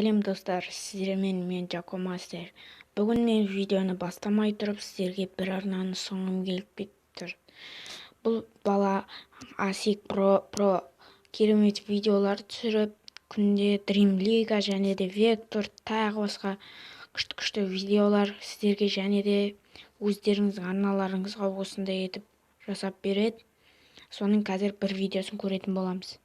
Сәлем достар, сіздермен мен Жакомастер. Бүгін мен видеоны бастамай тұрып сіздерге бір арнаны ұсынғым келіп тұр. Бұл бала Асик Pro керемет видеолар түсіріп, күнде Dream League және де Vector тағы басқа күшті видеолар сіздерге және де өздеріңіздің арналарыңызға осындай етіп жасап береді. Соның қазір бір видеосын көретін боламыз.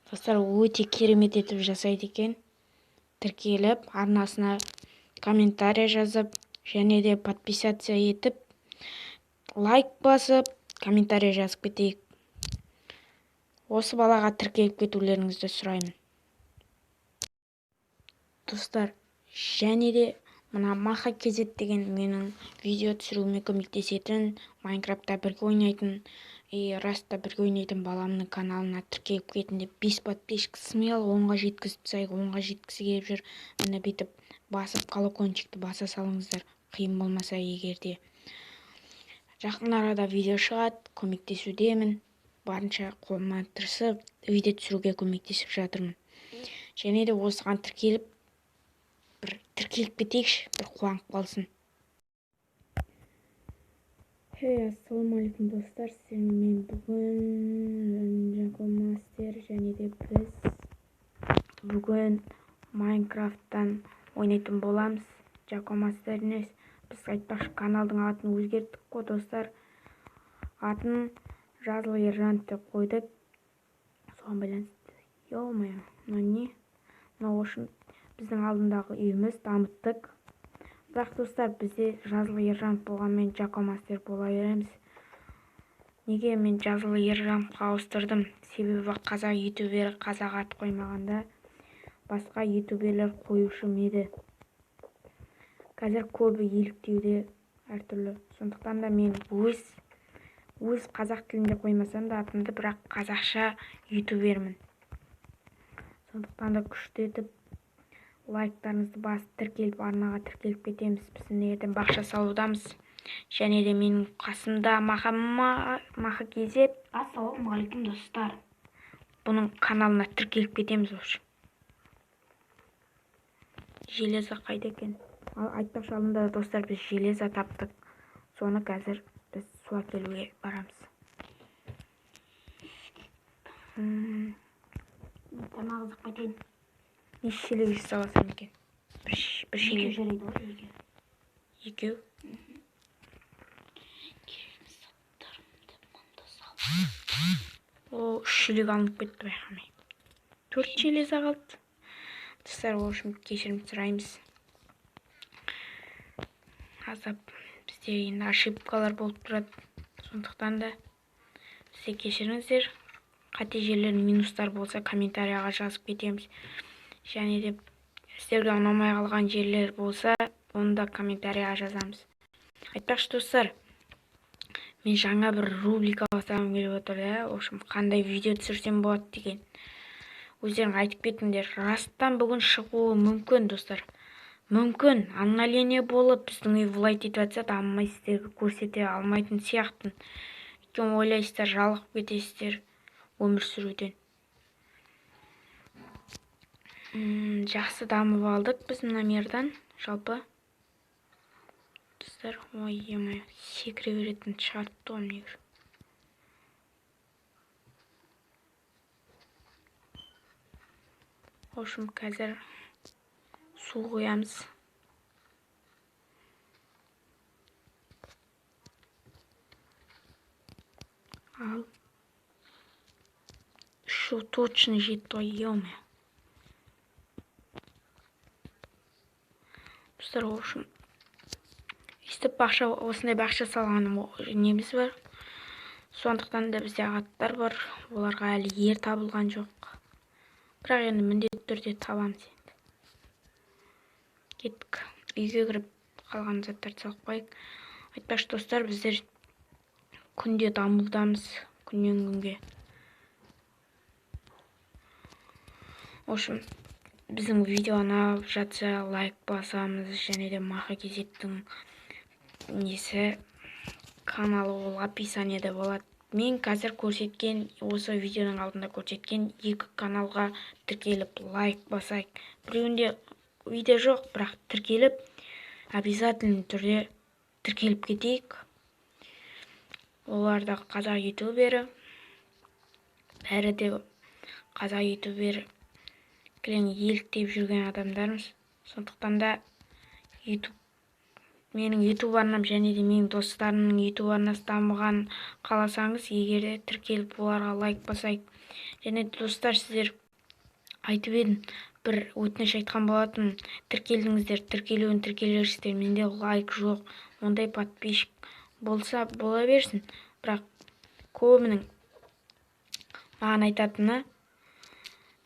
Достар өте керемет етіп жасайды екен. Тіркеліп, арнасына комментарий жазып, және де подписаться етіп, лайк басып, комментарий жазып кетейік. Осы балаға тіркеліп кетулеріңізді сұраймын. Достар, және де мына Маха KZ деген менің видео түсіруіме көмектесетін, Майнкрафтта бірге ойнайтын, раста бірге ойнайтын баламның каналына тіркеліп кетінде 5 подписчик смело 10-ға жеткізіп тастайық, 10-ға жеткісі келіп жүр. Міне бүйтіп басып колокольчикті баса салыңыздар, қиын болмаса егерде. Жақын арада видео шығады, көмектесудемін. Барынша қолымнан тырысып, видео түсіруге көмектесіп жатырмын. Және де осыған тіркеліп кетейікші, бір қуанып қалсын. Ассалаумағалейкум достар, сіздермен бүгін Жакомастер және де біз бүгін Майнкрафттан ойнайтын боламыз. Жакомастер емес, біз айтпақшы каналдың атын өзгерттік қой достар. Атын Жазылы Ержан деп қойдық. Соған байланысты, ё-моё, не? Үшін біздің алдындағы үйіміз дамыттық. Бірақ достар, бізде Жазылы Ержан болғанмен Жакомастер бола береміз. Неге мен Жазылы Ержанға ауыстырдым? Себебі қазақ ютубері қазақ ат қоймағанда басқа ютуберлер қоюшы еді. Қазір көбі еліктеуде әртүрлі. Сондықтан да мен өз қазақ тілінде қоймасам да атымды, бірақ қазақша ютубермін. Сондықтан да күшті етіп лайктарыңызды басып тіркеліп, арнаға тіркеліп кетеміз. Біз ертең бақша салудамыз. Және де менің қасымда Маха KZ. Ассалаумағалейкум достар. Бұның каналына тіркеліп кетеміз осы. Железа қайда екен? Айтпақшы алдында достар, біз железа таптық. Соны қазір біз су әкелуге барамыз. Тамақ ызып қайтайын. Не шелек саласам екен? Бір шелек. Жарайды ғой жерге. Екеу? Керемет заттарымды мұнда сал. О, 3 шелек алынып кетті байқамай. 4 железа қалды. Достар, общем, кешірім сұраймыз. Азап бізде енді ошибкалар болып тұрады. Сондықтан да сізде кешіріңіздер. Қате жерлер, минустар болса комментарияға жазып кетеміз. Және де сіздерге ұнамай қалған жерлер болса, оны да комментарияға жазамыз. Айтпақшы достар, мен жаңа бір рубрика бастағым келіп отыр. Общем, қандай видео түсірсем болады деген. Өздерің айтып кетіңдер. Растан бүгін шығуы мүмкін достар. Мүмкін обновление болып біздің үй влайт етіп жатса, дамымай сіздерге көрсете алмайтын сияқтын. Өйткені ойлайсыздар, жалығып кетесіздер өмір сүруден. Жақсы дамып алдық біз номердан, жалпы. Достар, ой, емай, секіре беретін шартты ғой негір. Общем, қазір су қоямыз. Ал шу точно жетті ғой, ё-моё. Достар, в общем, естіп осындай бақша салғаным неміз бар. Сондықтан да бізде ағаттар бар. Оларға әлі ер табылған жоқ. Бірақ енді міндетті түрде табамыз енді. Кеттік. Үйге кіріп қалған заттарды салып қойып. Айтпақшы достар, біздер күнде дамудамыз, күннен күнге. В общем, біздің видео ұнап жатса лайк басамыз, және де Маха KZ-тің несі каналы ол описаниеде болады. Мен қазір көрсеткен, осы видеоның алдында көрсеткен екі каналға тіркеліп лайк басайық. Біреуінде видео жоқ, бірақ тіркеліп, обязательно түрде тіркеліп кетейік. Оларда қазақ ютубері, бәрі де қазақ ютубері кілең еліктеп жүрген адамдармыз. Сондықтан да менің ютуб арнам және де менің достарымның ютуб арнасы дамыған қаласаңыз, егер де тіркеліп оларға лайк басайық. Және достар, сіздер айтып едім, бір өтініш айтқан болатын, тіркелдіңіздер, тіркелерсіздер, менде лайк жоқ. Ондай подписчик болса бола берсін, бірақ көбінің маған айтатыны,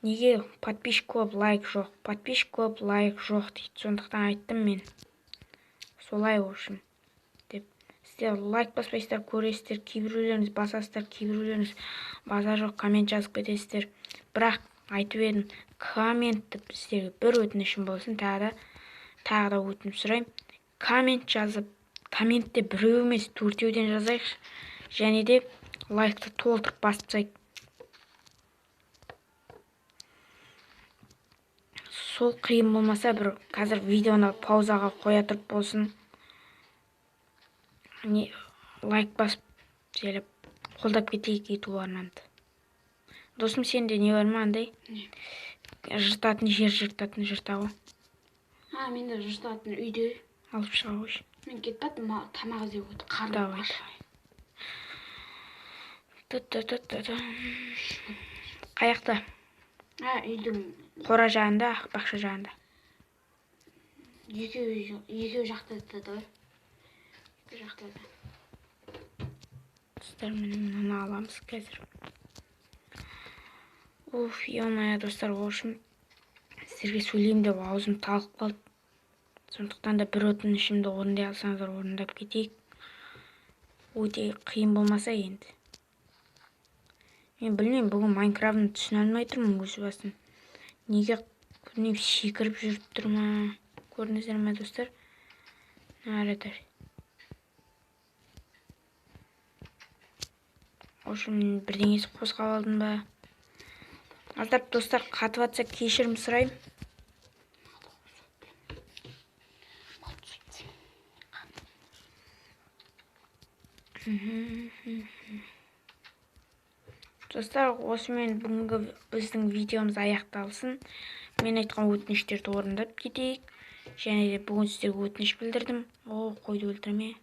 неге подписчик көп, лайк жоқ, подписчик көп, лайк жоқ дейді. Сондықтан айттым мен, солай общем деп. Сіздер лайк баспайсыздар, көресіздер, кейбіреулеріңіз басасыздар, кейбіреулеріңіз баса жоқ, коммент жазып кетесіздер. Бірақ айтып едім, комментті сіздерге бір өтінішім болсын, тағы да өтініп сұрайым. Коммент жазып, комментте біреу емес, төртеуден жазайықшы. Және де лайкты толтырып басып тастайық. Сол қиын болмаса, бір қазір видеоны паузаға қоя тұрып болсын, лайк басып, желіп, қолдап кетейік ютуб арнамды. Досым, сенде не бар ма андай? Жыртатын жырта ғой. Менде жыртатын үйде. Алып шыға қойшы. Мен кетіп баттым, тамақ іздеп өтіп қарным аш. Қаяқта? Үйдің Қора жағында, бақша жағында. Екеу жақта да. Екі жақта да. Достар, мені аламыз қазір. Ё-моё, достар, общем, сіздерге сөйлеймін деп аузым талып қалды. Сондықтан да бір өтінішімді орындай алсаңыздар, орындап кетейік. Өте қиын болмаса енді. Мен білмеймін, бүгін Майнкрафтны түсіне алмай тұрмын өз басым. Неге білмеймін, секіріп жүріп тұр ма? Көрдіңіздер ме, достар? Әрі. Общем, бірдеңесі қозғап алдым ба? Аздап, достар, қатып атса кешірім сұрайым. Достар, осымен бүгінгі біздің видеомыз аяқталсын. Мен айтқан өтініштерді орындап кетейік. Және де бүгін сіздерге өтініш білдірдім. Қойды өлтірме.